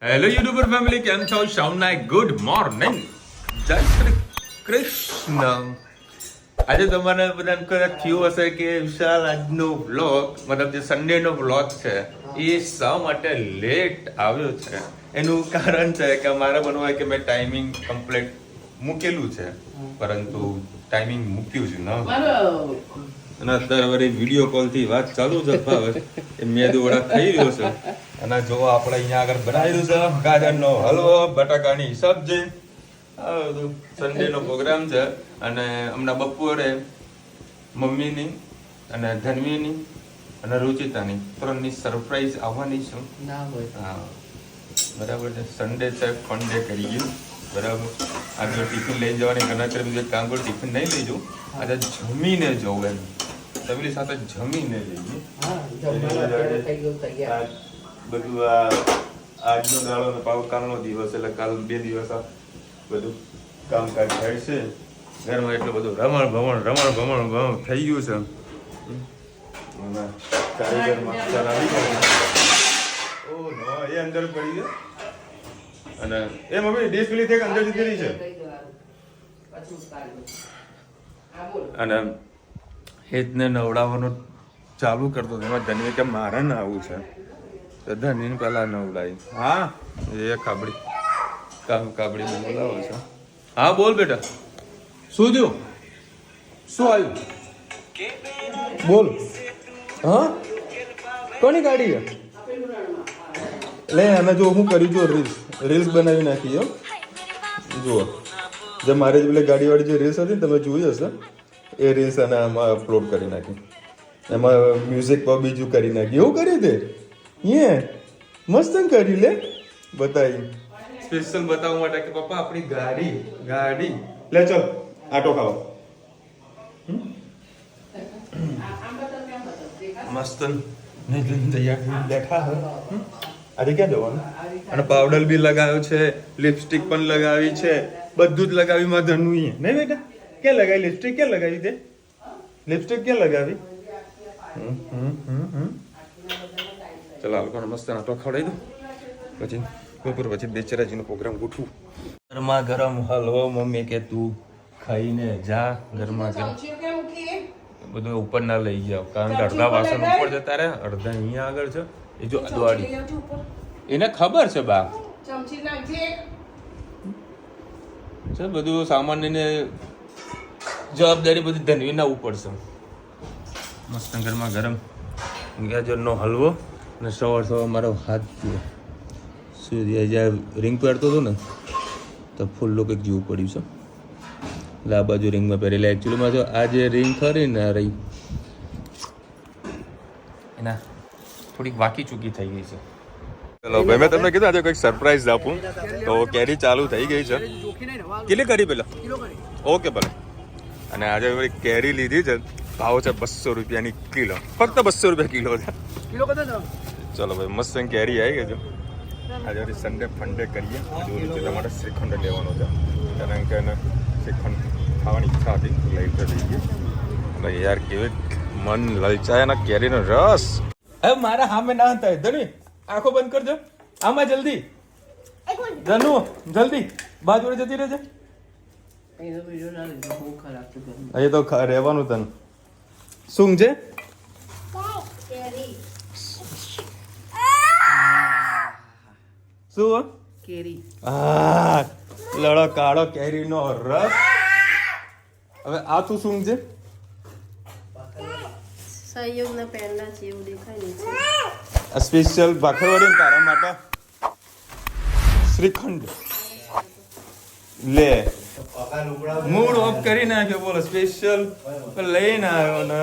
Hello YouTuber family, કેમ છો? સૌને ગુડ મોર્નિંગ, જય શ્રી કૃષ્ણ. આજે તમારે બધાને કદાચ થયું હશે કે વિશાલ આજનો વ્લોગ, મતલબ જે સન્ડેનો વ્લોગ છે એ શા માટે લેટ આવ્યો છે. એનું કારણ છે કે મારે બનવું હોય કે મેં ટાઈમિંગ કમ્પ્લીટ મૂકેલું છે, પરંતુ ટાઈમિંગ મૂક્યું છે ન. અને અત્યારે વળી વિડીયો કોલથી વાત ચાલુ છે ભાવે એ મેદુ વડા ખાઈ રહ્યો છે. અને જો આપણે અહીંયા આગળ બનાવેલું છે ગાજરનો હલવો, બટાકાની સબ્જી, આ બધું સન્ડેનો પ્રોગ્રામ છે. અને હમણાં બપોરે મમ્મીની અને ધનવીની અને રુચિતાની ત્રણની સરપ્રાઈઝ આવવાની છે. હા બરાબર છે, સન્ડે છે, ફન ડે કરીએ બરાબર. આગળ ટિફિન લઈને જવાની ઘણા કરી કામ કરું, ટિફિન નહીં લઈ જવું, આજે જમીને જવું એમ ફેમિલી સાથે જમીને જઈએ. બધું આજનો દાડો ને કાલનો દિવસ એટલે કાલ 2 દિવસ બધું કામકાજ થાય છે ઘરમાં. એટલું બધું રમણ ભમણ થઈ ગયું છે. કારીગર માસ્ટર આવી ગયા. ઓ નો, એ અંદર પડી ગયો. અને એ મમ્મી ડીશ પેલી થઈ અંદર જતી રહી છે. અને હેતને નવડાવવાનું ચાલુ કરતો એમાં ધનવી કે મારે ને આવું છે તો ધનવીને પેલા નવડાવી. હા એ કાબડી બોલાવો છે. હા બોલ બેટા, શું થયું? શું આવ્યું? બોલ. હા કોની ગાડી છે? લે અમે જો હું કર્યું, જો રીલ્સ બનાવી નાખી. જો જુઓ, જે મારી જ પેલી ગાડીવાળી જે રીલ્સ હતી ને તમે જોઈ હશે, એ રીલ્સ અને આમાં અપલોડ કરી નાખી. એમાં મ્યુઝિક પર બીજું કરી નાખી. એવું કર્યું તે મસ્ત કરી લે બતાવી, સ્પેશિયલ બતાવવા માટે કે પપ્પા આપણી ગાડી લે ચાલ આટો ખાવા. મસ્ત દેખા. આજે ક્યાં જવાનું? અને પાવડર બી લગાવ્યો છે, લિપસ્ટિક પણ લગાવી છે, બધું જ લગાવી માં ધનવી. નહીં બેટા ક્યાં લગાવી લિપસ્ટિક? ક્યાં લગાવી તે લિપસ્ટિક? ક્યાં લગાવી? ચલો લોકોને મસ્ત નાટો ખવડાવી દો, પછી બપોર પછી બેચરાજીનો પ્રોગ્રામ ગોઠવું. ગરમા ગરમ હલવો મમ્મી કે તું ખાઈને જા. ગરમા ગરમ બધું ઉપર ના લઈ જાવ, કારણ કે અડધા વાસણ ઉપર જતા રહે, અડધા અહીંયા આગળ છે. એ જો અદવાડી એને ખબર છે બા છે, બધું સામાન ને જવાબદારી બધી ધનવીના ઉપર છે. મસ્ત ગરમા ગરમ ગાજરનો હલવો અને સવાર મારો હાથ જુઓ સુધી જ્યાં રિંગ પહેરતો હતો ને તો ફૂલ કંઈક જેવું પડ્યું છે. એટલે આ બાજુ રિંગમાં પહેરેલા એકચ્યુઅલીમાં જો આ જે રિંગ ખરી ને રહી એના થોડીક વાકી ચૂકી થઈ ગઈ છે. ચલો ભાઈ, મેં તમને કીધું આજે કંઈક સરપ્રાઈઝ આપું, તો કેરી ચાલુ થઈ ગઈ છે. કેટલી કરી પેલા? ઓકે ભલે. અને આજે કેરી લીધી છે, ભાવ છે 200 રૂપિયાની કિલો, ફક્ત 200 રૂપિયા કિલો છે. ચલો ભાઈ, મસ્ત કેરી આવી ગઈ છે. આજે સન્ડે ફંડે કરીએ. હજુ તમારે શ્રીખંડ લેવાનો છે, કારણ કે શ્રીખંડ ખાવાની ઈચ્છા હતી, લઈ તો જઈએ. અને યાર કેવી મન લલચાય ને કેરીનો રસ. હવે મારા સામે ના હતા ધનુ, આંખો બંધ કરજો. આમાં જલ્દી ધનુ, જલ્દી બાદ જોડે જતી રહેજે. અહીં તો રહેવાનું તને. શું છે? શું? કેરી. હા લડો કાળો કેરીનો રસ. હવે આ તું શું છે? સહયોગના પહેલા છે એવું દેખાય છે. આ સ્પેશિયલ ભાખરવડી તારા માટે શ્રીખંડ લે. મૂડ ઓફ કરી નાખ્યો બોલો. સ્પેશિયલ લઈને આવ્યો ને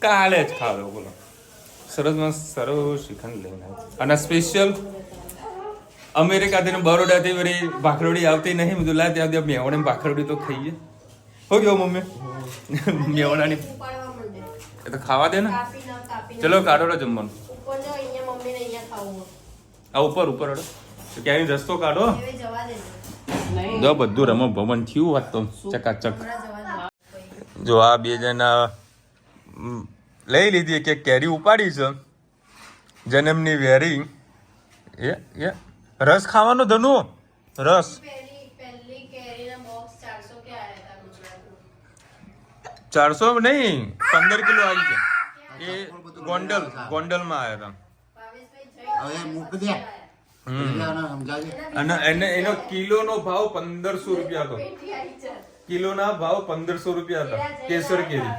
કાલે જ ખાવ્યો બોલો. સરસમાં સરસ શ્રીખંડ લઈને આવ્યો. અને સ્પેશિયલ અમેરિકાથી બરોડાથી વળી ભાખરવડી આવતી નહીં. બધું લા ત્યાં મેવડે ભાખરવડી તો ખાઈએ. હો ગયો મમ્મી મેવડાની એ તો ખાવા દે ને. ચલો કાઢો જમવાનું. આ ઉપર હડો ક્યાંય રસ્તો કાઢો. જો બધું રમો ભવન થયું વાત તો ચકાચક. જો આ બે જણા લઈ લીધી કે કેરી ઉપાડી છે જન્મની વેરી. રસ ખાવાનો ધનુ રસ પહેલી કેરીના બોક્સ 400 કે આયા હતા ગુજરાતમાં. 400 નહીં 15 કિલો આવી છે એ ગોંડલમાં આવ્યા હતા. હવે મૂક દે સમજાવજે. અને એનો કિલોનો ભાવ 1500 રૂપિયા હતો. કિલોના ભાવ 1500 રૂપિયા હતા કેસર કેરી.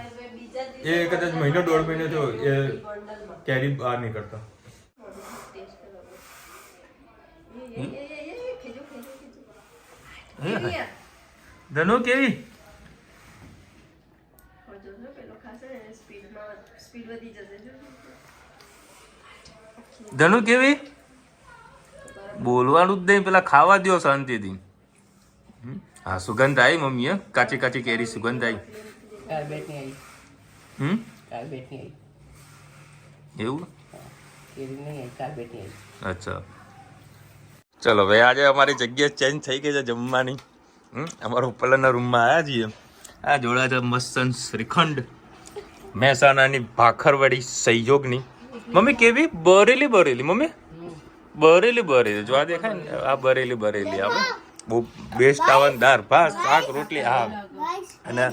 એ કદાચ મહિનો 1.5 મહિનો થયો એ કેરી બહાર નીકળતા. ધનુ કેવી ધનુ કેવી બોલવાનું જ નહીં પેલા ખાવા દ્યો શાંતિથી. હા સુગંધ આવી મમ્મી કાચી કાચી કેરી સુગંધ આવી. એવું અચ્છા ચલો ભાઈ આજે અમારી જગ્યા ચેન્જ થઈ ગઈ છે જમવાની. અમારા ઉપરના રૂમમાં આવ્યા છીએ. આ જોડા છે મસ્ત શ્રીખંડ મહેસાણાની ભાખરવડી સહયોગની. મમ્મી કેવી બરેલી મમ્મી બરેલી જો આ દેખાય ને આ બરેલી આપણે બહુ બેસ્ટ આવન દાળ ભાત શાક રોટલી હા અને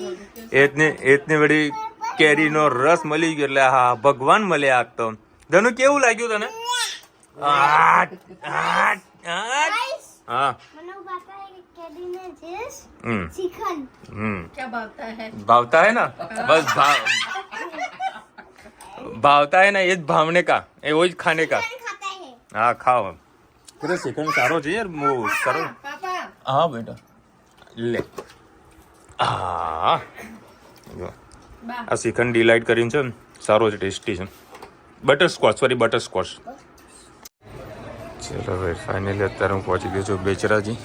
એતની વળી કેરીનો રસ મળી ગયો એટલે હા ભગવાન મળ્યા આજ તો. ધનુ કેવું લાગ્યું તને? હા भावता है ना बस भावता है ना ये भावने का ये वो खाने का. हाँ खाओ तेरे श्रीखंड सारो चाहिए यार वो करो. हाँ बेटा ले આ શ્રીખંડ ડિલાઇટ કરીને છે સારો છે ટેસ્ટી છે. બટરસ્કોચ ચલો ભાઈ ફાઇનલી અત્યારે હું પહોંચી ગયો છું બેચરાજી.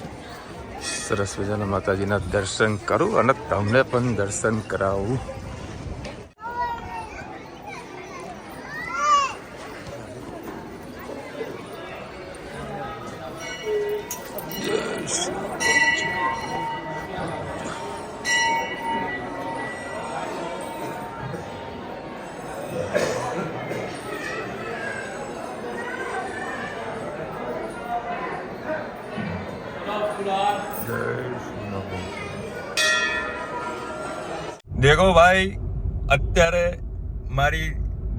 સરસ મજાના માતાજીના દર્શન કરું અને તમને પણ દર્શન કરાવું. દેખો ભાઈ અત્યારે મારી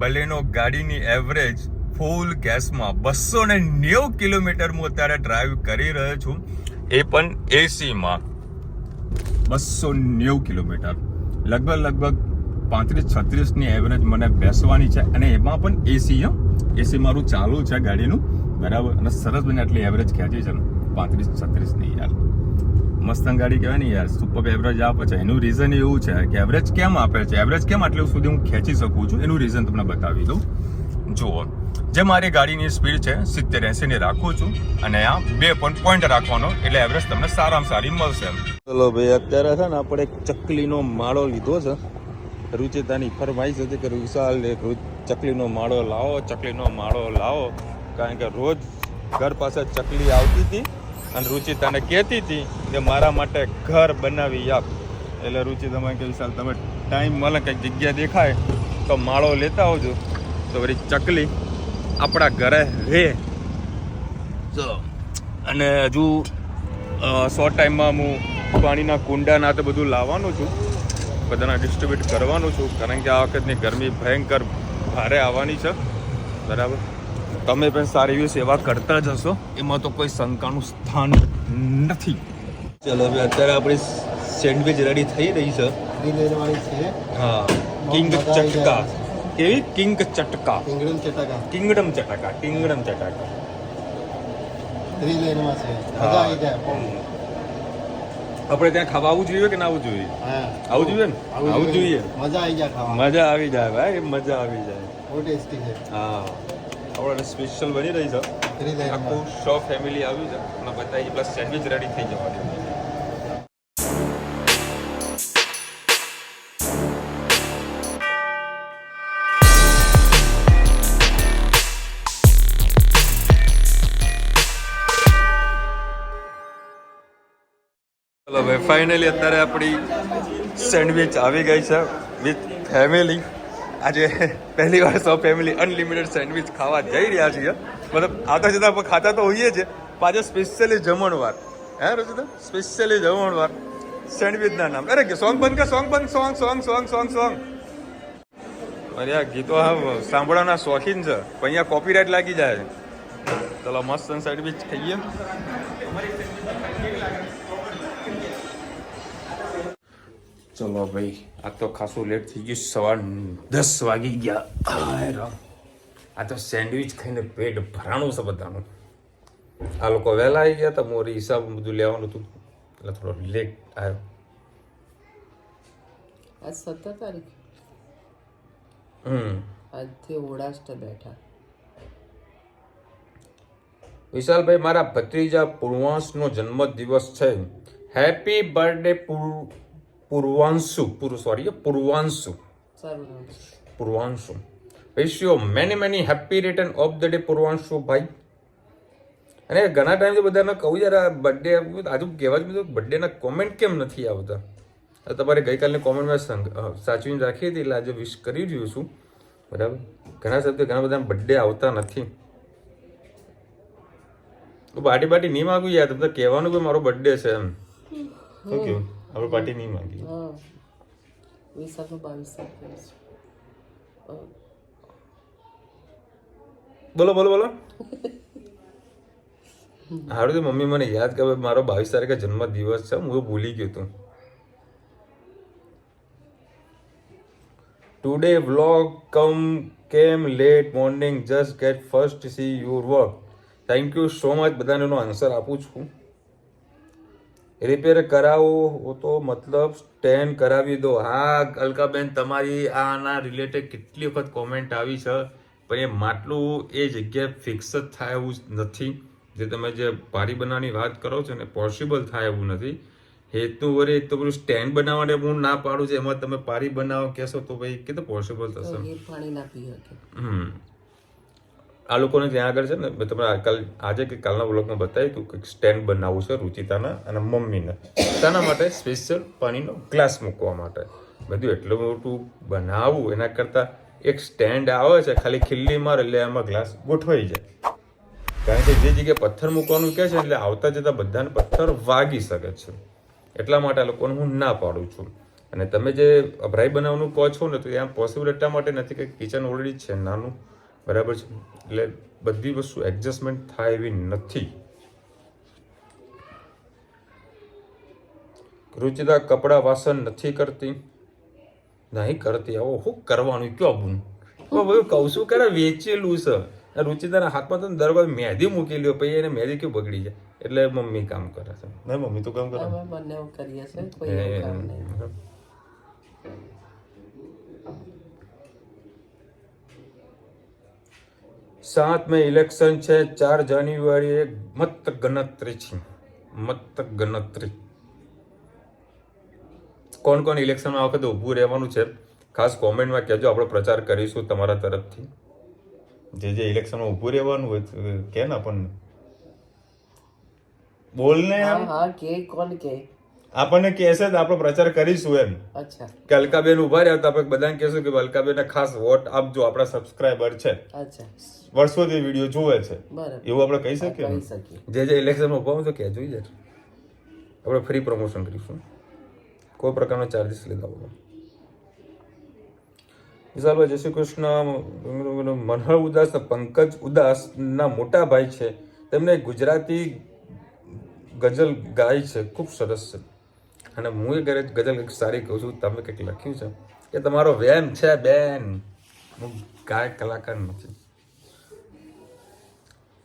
બલેનો ગાડીની એવરેજ ફૂલ ગેસમાં 290 કિલોમીટર હું અત્યારે ડ્રાઈવ કરી રહ્યો છું. એ પણ એસીમાં 290 કિલોમીટર લગભગ 35-36 ની એવરેજ મને બેસવાની છે અને એમાં પણ એસી મારું ચાલુ છે ગાડીનું બરાબર. અને સરસ મને આટલી એવરેજ ખેંચી છે 35-36 ની યાર મસ્ત ગાડી કહેવાય ને યાર. સુપર એવરેજ આપે છે. એનું રીઝન એવું છે કે એવરેજ કેમ આપે છે, એવરેજ કેમ આટલું સુધી હું ખેંચી શકું છું એનું રીઝન તમને બતાવી દઉં. જુઓ જે મારી ગાડીની સ્પીડ છે 70-80 ની રાખું છું અને આ 2 પોઈન્ટ રાખવાનો એટલે એવરેજ તમને સારામાં સારી મળશે. ચલો ભાઈ અત્યારે છે ને આપણે ચકલીનો માળો લીધો છે. રુચિતાની ફરમાઈશ હતી કે વિશાલ એક ચકલીનો માળો લાવો કારણ કે રોજ ઘર પાસે ચકલી આવતી હતી અને રુચિતાને કહેતી હતી કે મારા માટે ઘર બનાવી આપ. એટલે રુચિતામાં કે વિશાલ તમે ટાઈમ મળે કંઈક જગ્યા દેખાય તો માળો લેતા આવજો તો વળી ચકલી આપણા ઘરે રહે. અને હજુ શોર્ટ ટાઈમમાં હું પાણીના કુંડાના તો બધું લાવવાનું છું, બધાના ડિસ્ટ્રીબ્યુટ કરવાનું છું કારણ કે આ વખતની ગરમી ભયંકર ભારે આવવાની છે બરાબર. તમે પણ સારી એવી સેવા કરતા જ હશો એમાં તો કોઈ શંકાનું સ્થાન નથી. ચલો હવે અત્યારે આપણી સેન્ડવિચ રેડી થઈ રહી છે. હા કિંગ ચટકા કેવી કિંગ ચટકા કિંગડમ ચટકા આપણે ત્યાં ખાવા આવવું જોઈએ કે ના આવવું જોઈએ? આવવું જોઈએ ને આવવું જોઈએ. મજા આવી જાય ભાઈ મજા આવી જાય. હા આપણે સ્પેશિયલ બની રહી છે. આખું શો ફેમિલી આવ્યું છે અને બધા પ્લસ સેન્ડવિચ રેડી થઈ જવાની. ચલો ભાઈ ફાઇનલી અત્યારે આપણી સેન્ડવિચ આવી ગઈ છે વિથ ફેમિલી. આજે પહેલી વાર સૌ ફેમિલી અનલિમિટેડ સેન્ડવિચ ખાવા જઈ રહ્યા છીએ. મતલબ આવતા જતા ખાતા તો હોઈએ છે પાછો સ્પેશિયલી જમણવાર હે રચિતા સ્પેશિયલી જમણવાર સેન્ડવિચના નામ અરે કે સોંગ બંધ કર સોંગ અરે આ ગીતો હા સાંભળવાના શોખીન છે પણ અહીંયા કોપીરાઇટ લાગી જાય ચલો મસ્ત સેન્ડવિચ ખાઈએ ચલો ભાઈ આ તો ખાસું લેટ થઈ ગયું સવાર 10 વાગી ગયા આ તો સેન્ડવિચ ખાઈને પેટ ભરાણું છે બધાનું આ લોકો વહેલા આવી ગયા હતા મોરી હિસાબ બધું લેવાનું હતું એટલે થોડો લેટ આવ્યો આજ 17 તારીખ આજથી ઓળાષ્ટ બેઠા વિશાલભાઈ મારા ભત્રીજા પૂર્વાંશનો જન્મદિવસ છે હેપી બર્થડે પૂર્વાંશુ સારું નામ Purvanshu wish you many happy return of the day Purvanshu ભાઈ અને ઘણા ટાઈમથી બધાને કહું યાર આ બર્થડે આજુ કહેવા જ બધું બર્થડેના કોમેન્ટ કેમ નથી આવતા તમારે ગઈકાલની કોમેન્ટ મેં સાચવીને રાખી હતી એટલે આજે વિશ કરી રહ્યું છું બરાબર ઘણા શબ્દ ઘણા બધા બર્થડે આવતા નથી પાર્ટી નહીં માગું યાર તમને કહેવાનું કે મારો બર્થડે છે એમ શું કેવું આપણે પાર્ટી નહીં માગી હા 22 બોલો હારું તો મમ્મી મને યાદ કરે મારો 22 તારીખે જન્મદિવસ છે હું ભૂલી ગયો હતું today vlog came late morning just get first see your work thank you so much બધાને એનો આન્સર આપું છું રિપેર કરાવો તો મતલબ સ્ટેન્ડ કરાવી દો હા અલકાબેન તમારી આના રિલેટેડ કેટલી વખત કોમેન્ટ આવી છે પણ એ માટલું એ જગ્યાએ ફિક્સ જ થાય એવું નથી જે તમે જે પારી બનાવવાની વાત કરો છો ને પોસિબલ થાય એવું નથી હેતુ વરે તો પેલું સ્ટેન્ડ બનાવવા હું ના પાડું છું એમાં તમે પારી બનાવો કહેશો તો ભાઈ કીધું પોસિબલ થશે પાણી ના પી શકે આ લોકોને ત્યાં આગળ છે ને મેં તમને આજે કે કાલના બ્લોગમાં બતાવ્યું હતું કે સ્ટેન્ડ બનાવવું છે રુચિતાના અને મમ્મીને શાના માટે સ્પેશિયલ પાણીનો ગ્લાસ મૂકવા માટે બધું એટલું મોટું બનાવવું એના કરતાં એક સ્ટેન્ડ આવે છે ખાલી ખીલ્લી માર એટલે એમાં ગ્લાસ ગોઠવાઈ જાય કારણ કે જે જગ્યાએ પથ્થર મૂકવાનું કહે છે એટલે આવતા જતા બધાને પથ્થર વાગી શકે છે એટલા માટે આ લોકોને હું ના પાડું છું અને તમે જે અભરાઈ બનાવવાનું કહો છો ને તો ત્યાં પોસિબલ એટલા માટે નથી કે કિચન ઓલરેડી છે નાનું બરાબર છે એટલે બધી વસ્તુ એડજસ્ટમેન્ટ થાય એવી નથી રુચિતા કપડા વાસણ નથી કરતી નહીં કરતી આવો શું કરવાનું કયો બધું કહું છું કરે વેચેલું છે રુચિતાના હાથમાં તો દર વખત મહેંદી મૂકેલી પછી એને મહેંદી કેવું બગડી જાય એટલે મમ્મી કામ કરે છે નહીં મમ્મી તો કામ કરે અમે બંને કરીએ છે કોઈ એવું કામ નહીં 7 મે ઇલેક્શન છે 4 જાન્યુઆરીએ મત ગણતરી છે મત ગણતરી કોણ ઇલેક્શનમાં આ વખતે ઊભું રહેવાનું છે ખાસ કોમેન્ટમાં કહેજો આપણે પ્રચાર કરીશું તમારા તરફથી જે ઇલેક્શનમાં ઊભું રહેવાનું હોય કે ને આપણને બોલને હા કે કોણ કે આપણને કહેશે તો આપણે પ્રચાર કરીશું એમ અચ્છા કે અલકાબેન ઉભા રહ્યા તો આપણે બધાને કહેશું કે અલકાબેનને ખાસ વોટ આપજો આપણા સબસ્ક્રાઇબર છે અચ્છા વર્ષોથી વિડીયો જોવે છે બરાબર એવું આપણે કહી શકીએ જે ઇલેક્શનમાં ઉભા હોય તો કહેજો યાર આપણે ફ્રી પ્રમોશન કરીશું કોઈ પ્રકારનો ચાર્જીસ લીધા વગર વિશાલભાઈ જય શ્રી કૃષ્ણ મનહર ઉદાસ પંકજ ઉદાસના મોટા ભાઈ છે તેમને ગુજરાતી ગઝલ ગાય છે ખૂબ સરસ છે અને હું એ ઘરે ગઝલ કંઈક સારી કહું છું તમે કંઈક લખ્યું છે કે તમારો વેમ છે બેન હું ગાયક કલાકાર નથી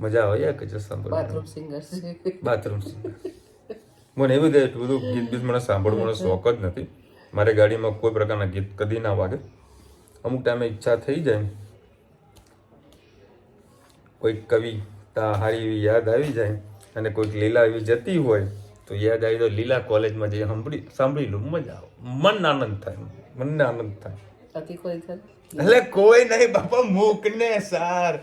મજા આવે યાર ગઝલ સાંભળવાની બાથરૂમ સિંગર મને એવું થાય એટલું બધું ગીત બીત મને સાંભળવાનો શોખ જ નથી મારે ગાડીમાં કોઈ પ્રકારના ગીત કદી ના વાગે અમુક ટાઈમે ઈચ્છા થઈ જાય કોઈ કવિતા હારી એવી યાદ આવી જાય અને કોઈક લીલા એવી જતી હોય તો યાદ આવી તો લીલા કોલેજમાં જઈ સાંભળી લો મજા આવે મન આનંદ થાય મનને આનંદ થાય એટલે કોઈ નહીં બાપા મૂકને સાર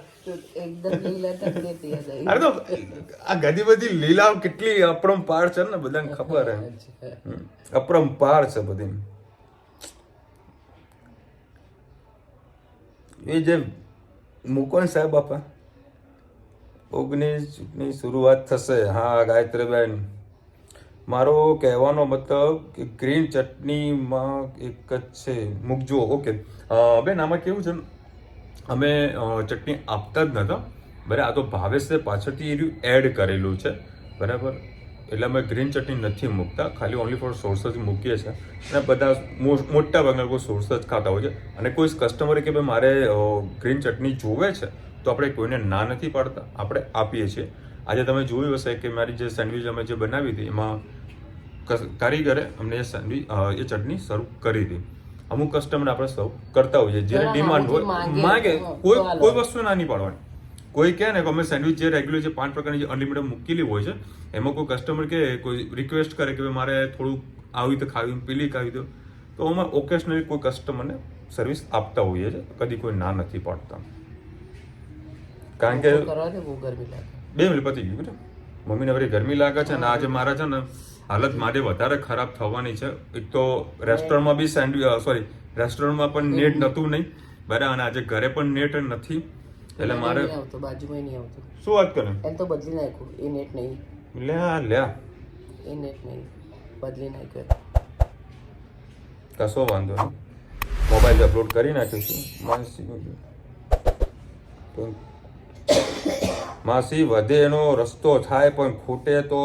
અરે તો આ ઘણી બધી લીલા કેટલી અપરંપાર છે ને બધાને ખબર હે અપરંપાર છે બધી એ જે મુકોન સાહેબ બાપા 19 શરૂઆત થશે. હા ગાયત્રીબેન, મારો કહેવાનો મતલબ કે ગ્રીન ચટણીમાં એક જ છે મૂકજો. ઓકે બેન, આમાં કેવું છે, અમે ચટણી આપતા જ નતા બરાબર. આ તો ભાવેશે પાછળથી એડ કરેલું છે બરાબર, એટલે અમે ગ્રીન ચટણી નથી મૂકતા, ખાલી ઓનલી ફોર સોર્સ જ મૂકીએ છીએ. અને બધા મોટા ભાગના લોકો સોર્સ જ ખાતા હોય છે. અને કોઈ કસ્ટમરે કે ભાઈ મારે ગ્રીન ચટણી જોવે છે તો આપણે કોઈને ના નથી પાડતા, આપણે આપીએ છીએ. આજે તમે જોયું હશે કે મારી જે સેન્ડવિચ અમે જે બનાવી હતી એમાં કારીગરે અમને એ ચટણી સર્વ કરી હતી. અમુક કસ્ટમર આપણે સર્વ કરતા હોઈએ, જેને ડિમાન્ડ હોય માંગે, કોઈ વસ્તુ ના નહીં પાડવાની. કોઈ કહે ને કે અમે સેન્ડવિચ જે રેગ્યુલર જે 5 પ્રકારની જે અનલિમિટેડ મૂકેલી હોય છે એમાં કોઈ કસ્ટમર કે કોઈ રિક્વેસ્ટ કરે કે મારે થોડું આવી તો ખાવી, પેલી ખાવી દો, તો અમે ઓકેશનલી કોઈ કસ્ટમરને સર્વિસ આપતા હોઈએ છીએ, કદી કોઈ ના નથી પાડતા. કારણ કે કરવા દે, બહુ ગરમી લાગે. 2 મિનિટ પતી ગયું બેટા. મમ્મીને વળી ગરમી લાગે છે ને આજે મારા છે ને હાલત મારે વધારે ખરાબ થવાની છે. એક તો રેસ્ટોરન્ટમાં બી રેસ્ટોરન્ટમાં પણ નેટ નહોતું નહીં બરાબર, અને આજે ઘરે પણ નેટ નથી, એટલે મારે આવતો બાજુમાં નહીં આવતું. શું વાત કરે એમ તો બદલી નાખ્યું, એ નેટ નહીં, લ્યા એ નેટ નહીં, બદલી નાખ્યું. કશો વાંધો નહીં, મોબાઈલ અપલોડ કરી નાખીશું. માસી વધે એનો રસ્તો થાય પણ ખૂટે તો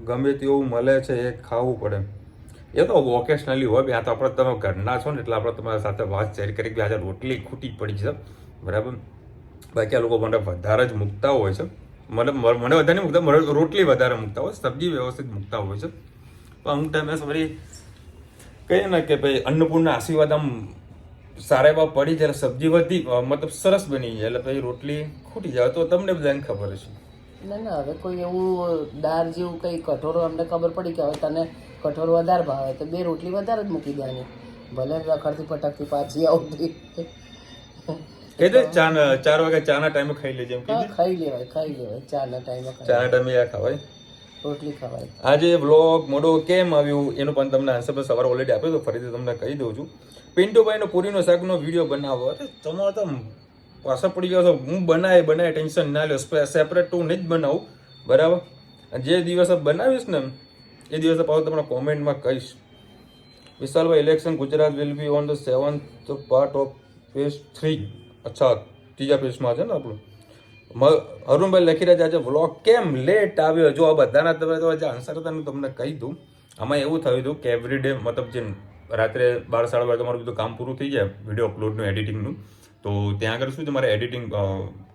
ગમે તેવું મળે છે એ ખાવું પડે. એ તો ઓકેશનલી હોય. આ તો આપણે તમે ઘરના છો ને એટલે આપણે તમારા સાથે વાત શેર કરી કે આજે રોટલી ખૂટી પડી છે બરાબર. બાકી આ લોકો મને વધારે જ મૂકતા હોય છે, મને વધારે નહીં મૂકતા, મને રોટલી વધારે મૂકતા હોય, સબ્જી વ્યવસ્થિત મૂકતા હોય છે. પણ અમુક ટાઈમે વળી કહીએ ને કે ભાઈ અન્નપૂર્ણા આશીર્વાદ આમ સારા એવા પડી જ્યારે સબ્જી વધી મતલબ સરસ બની જાય એટલે પછી રોટલી ખૂટી જાય, તો તમને બધાને ખબર છે. ના હવે કોઈ એવું દાળ જેવું કંઈ કઠોરો અમને ખબર પડી કે હવે તને કઠોરો વધારે ભાવે તો 2 રોટલી વધારે જ મૂકી દેવાની, ભલે રખડતી પટકતી પાછી આવતી. કહી દે 4 વાગે ચાના ટાઈમે ખાઈ લેજે એમ કીધું. ખાઈ લેવાય ચાના ટાઈમે ચાના ટાઈમે યા ખવાય, રોટલી ખવાય. આજે વ્લોગ મોડો કેમ આવ્યું એનું પણ તમને આન્સર પર સવારે ઓલરેડી આપ્યો તો ફરીથી તમને કહી દઉં છું. પિન્ટુભાઈનો પૂરીનો શાકનો વિડીયો બનાવો. અરે તમારે તો પાછા પડી ગયો છો. હું બનાવે ટેન્શન ના લ્યો, સેપરેટ હું નહીં જ બનાવું બરાબર. જે દિવસે બનાવીશ ને એ દિવસે પાછું તમને કોમેન્ટમાં કહીશ. વિશાલભાઈ, election Gujarat will be on the 7th part of phase 3. અચ્છા, 3જા ફેઝમાં છે ને આપણું. અરુણભાઈ લખી રહ્યા છે આજે વ્લોગ કેમ લેટ આવ્યો. જો આ બધાના તમે જે આન્સર હતા ને તમને કહી દઉં. આમાં એવું થયું હતું કે એવરીડે મતલબ જે રાત્રે 12-12 તમારું બધું કામ પૂરું થઈ જાય વિડીયો અપલોડનું, એડિટિંગનું, તો ત્યાં આગળ શું છે મારે એડિટિંગ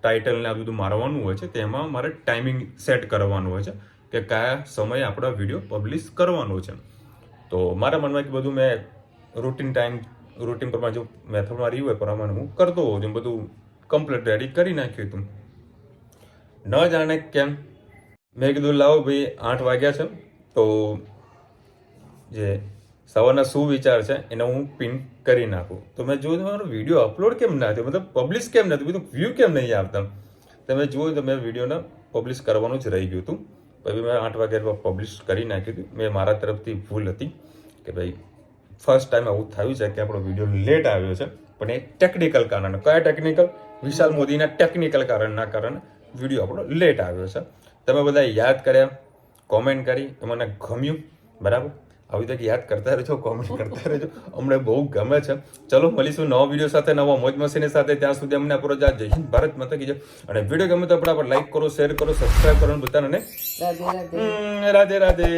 ટાઇટલને આ બધું મારવાનું હોય છે, તેમાં મારે ટાઈમિંગ સેટ કરવાનું હોય છે કે કયા સમયે આપણે વિડીયો પબ્લિશ કરવાનો છે. તો મારા મનમાં કે બધું મેં રૂટીન પ્રમાણે જો મેથડ મારી હોય પ્રમાણે હું કરતો હોઉં છું, બધું કમ્પ્લીટ રેડી કરી નાખ્યું હતું. ન જાણે કેમ મેં કીધું લાવો ભાઈ 8 વાગ્યા છે તો જે સવારના શું વિચાર છે એને હું પિન કરી નાખું. તો મેં જોયું મારો વિડીયો અપલોડ કેમ ના થયો, મતલબ પબ્લિશ કેમ નથી, બધું વ્યૂ કેમ નહીં આવતા. તમે જુઓ તો મેં વિડીયોને પબ્લિશ કરવાનું જ રહી ગયું હતું. પછી મેં 8 વાગ્યા પબ્લિશ કરી નાખ્યું હતું. મેં મારા તરફથી ભૂલ હતી કે ભાઈ ફર્સ્ટ ટાઈમ આવું થયું છે કે આપણો વિડીયો લેટ આવ્યો છે, પણ એ ટેકનિકલ કારણે. કયા ટેકનિકલ? વિશાલ મોદીના ટેકનિકલ કારણના કારણે વિડીયો આપણો લેટ આવ્યો છે. તમે બધા યાદ કર્યા, કોમેન્ટ કરી, મને ગમ્યું બરાબર. આવી રીતે યાદ કરતા રહેજો, કોમેન્ટ કરતા રહેજો, અમને બહુ ગમે છે. ચલો મળીશું નવા વિડીયો સાથે, નવા મોજ મસ્તીની સાથે. ત્યાં સુધી અમને આપણો જય હિન્દ ભારત માતા કી જય. અને વિડીયો ગમે તો આપણે લાઈક કરો, શેર કરો, સબસ્ક્રાઈબ કરો બધાને. રાધે રાધે.